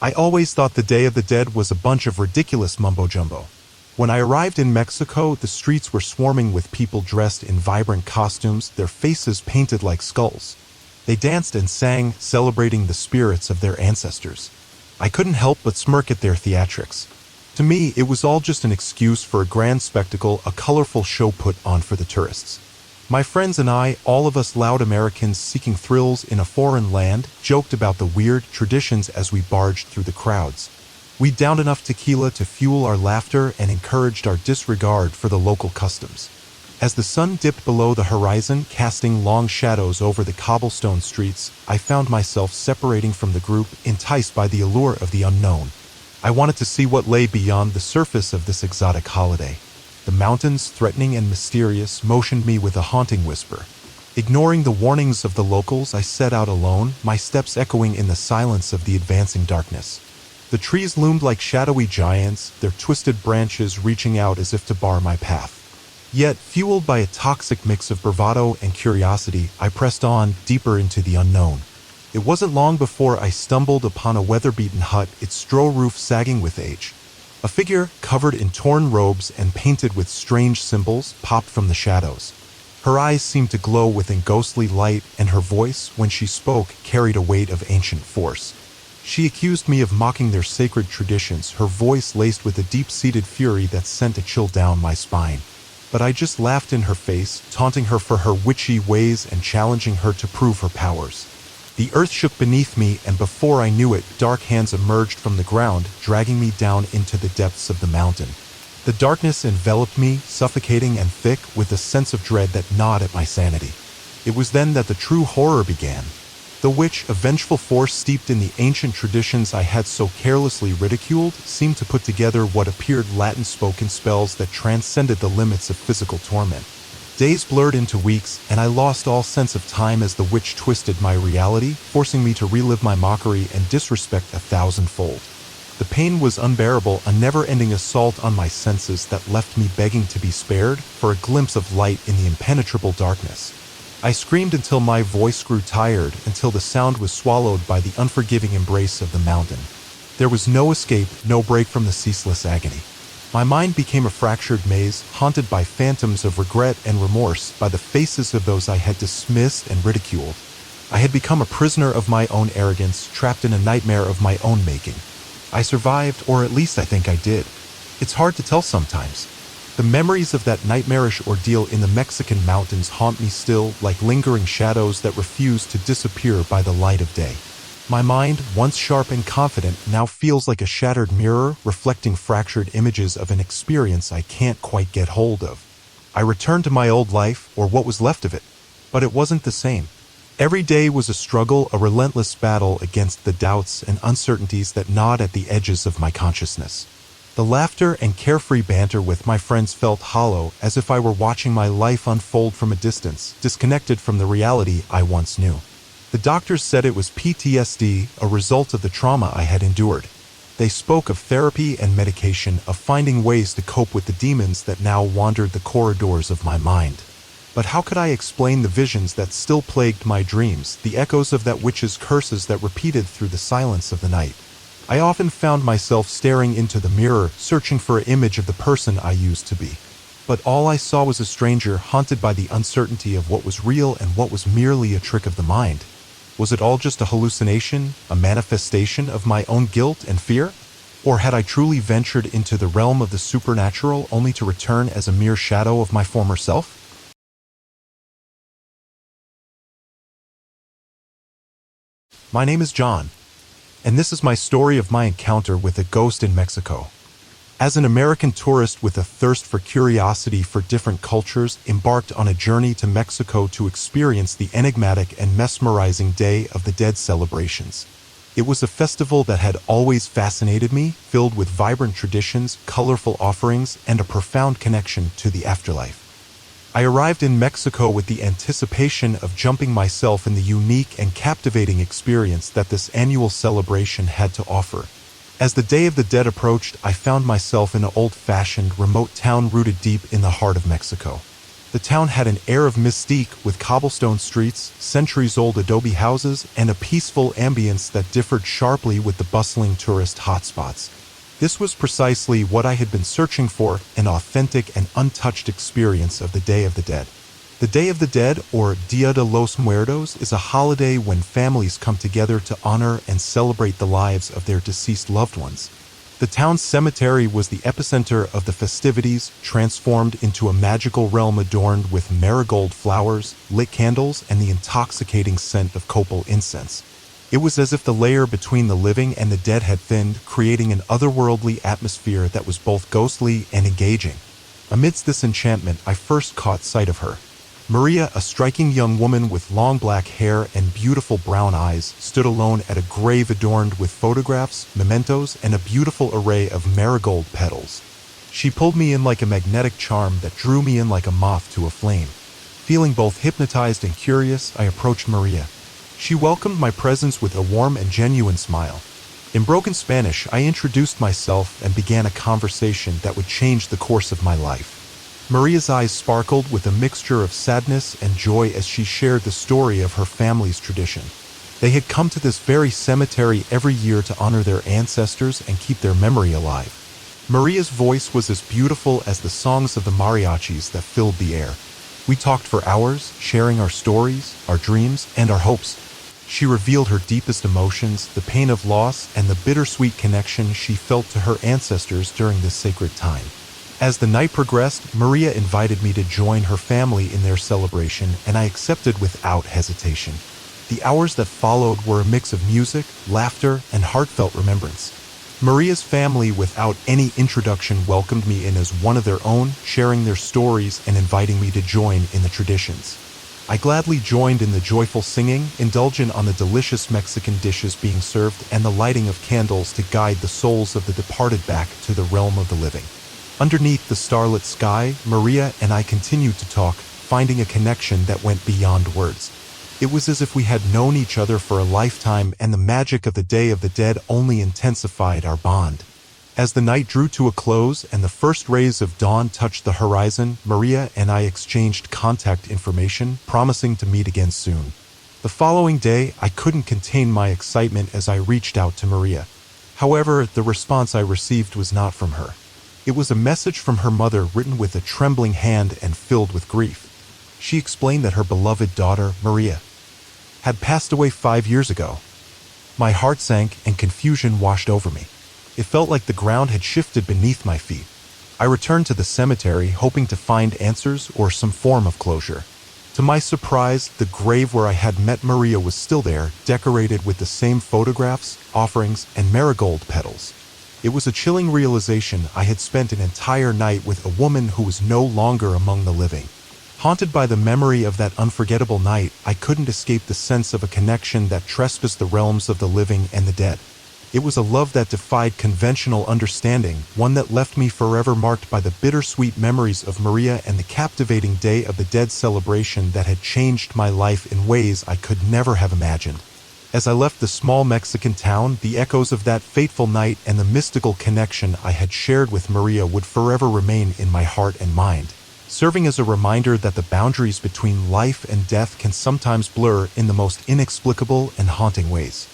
I always thought the Day of the Dead was a bunch of ridiculous mumbo-jumbo. When I arrived in Mexico, the streets were swarming with people dressed in vibrant costumes, their faces painted like skulls. They danced and sang, celebrating the spirits of their ancestors. I couldn't help but smirk at their theatrics. To me, it was all just an excuse for a grand spectacle, a colorful show put on for the tourists. My friends and I, all of us loud Americans seeking thrills in a foreign land, joked about the weird traditions as we barged through the crowds. We downed enough tequila to fuel our laughter and encouraged our disregard for the local customs. As the sun dipped below the horizon, casting long shadows over the cobblestone streets, I found myself separating from the group, enticed by the allure of the unknown. I wanted to see what lay beyond the surface of this exotic holiday. The mountains, threatening and mysterious, motioned me with a haunting whisper. Ignoring the warnings of the locals, I set out alone, my steps echoing in the silence of the advancing darkness. The trees loomed like shadowy giants, their twisted branches reaching out as if to bar my path. Yet, fueled by a toxic mix of bravado and curiosity, I pressed on, deeper into the unknown. It wasn't long before I stumbled upon a weather-beaten hut, its straw roof sagging with age. A figure, covered in torn robes and painted with strange symbols, popped from the shadows. Her eyes seemed to glow with a ghostly light, and her voice, when she spoke, carried a weight of ancient force. She accused me of mocking their sacred traditions, her voice laced with a deep-seated fury that sent a chill down my spine. But I just laughed in her face, taunting her for her witchy ways and challenging her to prove her powers. The earth shook beneath me, and before I knew it, dark hands emerged from the ground, dragging me down into the depths of the mountain. The darkness enveloped me, suffocating and thick, with a sense of dread that gnawed at my sanity. It was then that the true horror began. The witch, a vengeful force steeped in the ancient traditions I had so carelessly ridiculed, seemed to put together what appeared Latin-spoken spells that transcended the limits of physical torment. Days blurred into weeks, and I lost all sense of time as the witch twisted my reality, forcing me to relive my mockery and disrespect 1,000-fold. The pain was unbearable, a never-ending assault on my senses that left me begging to be spared for a glimpse of light in the impenetrable darkness. I screamed until my voice grew tired, until the sound was swallowed by the unforgiving embrace of the mountain. There was no escape, no break from the ceaseless agony. My mind became a fractured maze, haunted by phantoms of regret and remorse, by the faces of those I had dismissed and ridiculed. I had become a prisoner of my own arrogance, trapped in a nightmare of my own making. I survived, or at least I think I did. It's hard to tell sometimes. The memories of that nightmarish ordeal in the Mexican mountains haunt me still, like lingering shadows that refuse to disappear by the light of day. My mind, once sharp and confident, now feels like a shattered mirror, reflecting fractured images of an experience I can't quite get hold of. I returned to my old life, or what was left of it. But it wasn't the same. Every day was a struggle, a relentless battle against the doubts and uncertainties that gnawed at the edges of my consciousness. The laughter and carefree banter with my friends felt hollow, as if I were watching my life unfold from a distance, disconnected from the reality I once knew. The doctors said it was PTSD, a result of the trauma I had endured. They spoke of therapy and medication, of finding ways to cope with the demons that now wandered the corridors of my mind. But how could I explain the visions that still plagued my dreams, the echoes of that witch's curses that repeated through the silence of the night? I often found myself staring into the mirror, searching for an image of the person I used to be. But all I saw was a stranger, haunted by the uncertainty of what was real and what was merely a trick of the mind. Was it all just a hallucination, a manifestation of my own guilt and fear? Or had I truly ventured into the realm of the supernatural only to return as a mere shadow of my former self? My name is John, and this is my story of my encounter with a ghost in Mexico. As an American tourist with a thirst for curiosity for different cultures, embarked on a journey to Mexico to experience the enigmatic and mesmerizing Day of the Dead celebrations. It was a festival that had always fascinated me, filled with vibrant traditions, colorful offerings, and a profound connection to the afterlife. I arrived in Mexico with the anticipation of jumping myself in the unique and captivating experience that this annual celebration had to offer. As the Day of the Dead approached, I found myself in an old-fashioned, remote town rooted deep in the heart of Mexico. The town had an air of mystique with cobblestone streets, centuries-old adobe houses, and a peaceful ambience that differed sharply with the bustling tourist hotspots. This was precisely what I had been searching for, an authentic and untouched experience of the Day of the Dead. The Day of the Dead, or Dia de los Muertos, is a holiday when families come together to honor and celebrate the lives of their deceased loved ones. The town's cemetery was the epicenter of the festivities, transformed into a magical realm adorned with marigold flowers, lit candles, and the intoxicating scent of copal incense. It was as if the layer between the living and the dead had thinned, creating an otherworldly atmosphere that was both ghostly and engaging. Amidst this enchantment, I first caught sight of her. Maria, a striking young woman with long black hair and beautiful brown eyes, stood alone at a grave adorned with photographs, mementos, and a beautiful array of marigold petals. She pulled me in like a magnetic charm that drew me in like a moth to a flame. Feeling both hypnotized and curious, I approached Maria. She welcomed my presence with a warm and genuine smile. In broken Spanish, I introduced myself and began a conversation that would change the course of my life. Maria's eyes sparkled with a mixture of sadness and joy as she shared the story of her family's tradition. They had come to this very cemetery every year to honor their ancestors and keep their memory alive. Maria's voice was as beautiful as the songs of the mariachis that filled the air. We talked for hours, sharing our stories, our dreams, and our hopes. She revealed her deepest emotions, the pain of loss, and the bittersweet connection she felt to her ancestors during this sacred time. As the night progressed, Maria invited me to join her family in their celebration, and I accepted without hesitation. The hours that followed were a mix of music, laughter, and heartfelt remembrance. Maria's family, without any introduction, welcomed me in as one of their own, sharing their stories and inviting me to join in the traditions. I gladly joined in the joyful singing, indulgent on the delicious Mexican dishes being served, and the lighting of candles to guide the souls of the departed back to the realm of the living. Underneath the starlit sky, Maria and I continued to talk, finding a connection that went beyond words. It was as if we had known each other for a lifetime, and the magic of the Day of the Dead only intensified our bond. As the night drew to a close and the first rays of dawn touched the horizon, Maria and I exchanged contact information, promising to meet again soon. The following day, I couldn't contain my excitement as I reached out to Maria. However, the response I received was not from her. It was a message from her mother written with a trembling hand and filled with grief. She explained that her beloved daughter, Maria, had passed away 5 years ago. My heart sank and confusion washed over me. It felt like the ground had shifted beneath my feet. I returned to the cemetery, hoping to find answers or some form of closure. To my surprise, the grave where I had met Maria was still there, decorated with the same photographs, offerings, and marigold petals. It was a chilling realization I had spent an entire night with a woman who was no longer among the living. Haunted by the memory of that unforgettable night, I couldn't escape the sense of a connection that trespassed the realms of the living and the dead. It was a love that defied conventional understanding, one that left me forever marked by the bittersweet memories of Maria and the captivating Day of the Dead celebration that had changed my life in ways I could never have imagined. As I left the small Mexican town, the echoes of that fateful night and the mystical connection I had shared with Maria would forever remain in my heart and mind, serving as a reminder that the boundaries between life and death can sometimes blur in the most inexplicable and haunting ways.